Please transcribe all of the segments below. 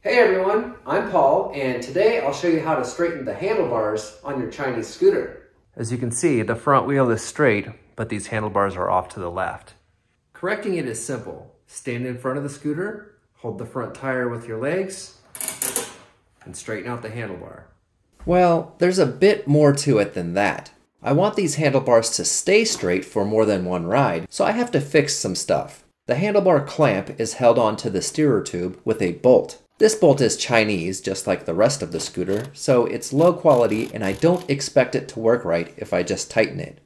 Hey everyone, I'm Paul, and today I'll show you how to straighten the handlebars on your Chinese scooter. As you can see, the front wheel is straight, but these handlebars are off to the left. Correcting it is simple. Stand in front of the scooter, hold the front tire with your legs, and straighten out the handlebar. Well, there's a bit more to it than that. I want these handlebars to stay straight for more than one ride, so I have to fix some stuff. The handlebar clamp is held onto the steerer tube with a bolt. This bolt is Chinese, just like the rest of the scooter, so it's low quality and I don't expect it to work right if I just tighten it.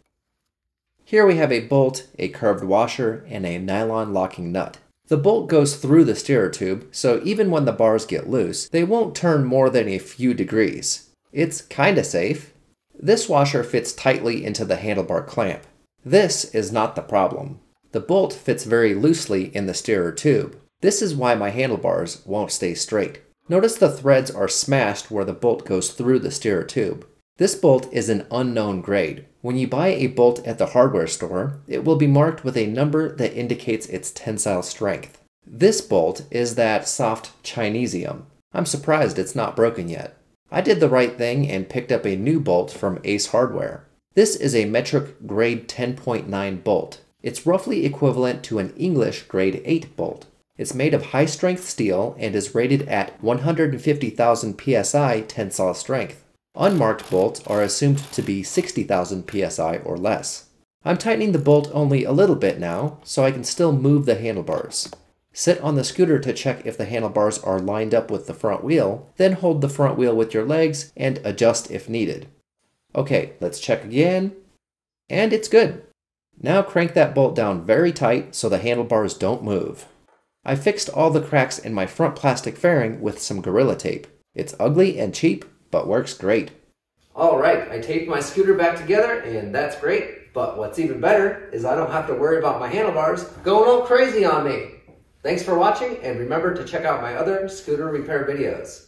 Here we have a bolt, a curved washer, and a nylon locking nut. The bolt goes through the steerer tube, so even when the bars get loose, they won't turn more than a few degrees. It's kinda safe. This washer fits tightly into the handlebar clamp. This is not the problem. The bolt fits very loosely in the steerer tube. This is why my handlebars won't stay straight. Notice the threads are smashed where the bolt goes through the steerer tube. This bolt is an unknown grade. When you buy a bolt at the hardware store, it will be marked with a number that indicates its tensile strength. This bolt is that soft Chinesium. I'm surprised it's not broken yet. I did the right thing and picked up a new bolt from Ace Hardware. This is a metric grade 10.9 bolt. It's roughly equivalent to an English grade 8 bolt. It's made of high-strength steel and is rated at 150,000 psi tensile strength. Unmarked bolts are assumed to be 60,000 psi or less. I'm tightening the bolt only a little bit now, so I can still move the handlebars. Sit on the scooter to check if the handlebars are lined up with the front wheel, then hold the front wheel with your legs and adjust if needed. Okay, let's check again. And it's good. Now crank that bolt down very tight so the handlebars don't move. I fixed all the cracks in my front plastic fairing with some Gorilla Tape. It's ugly and cheap, but works great. Alright, I taped my scooter back together and that's great, but what's even better is I don't have to worry about my handlebars going all crazy on me. Thanks for watching and remember to check out my other scooter repair videos.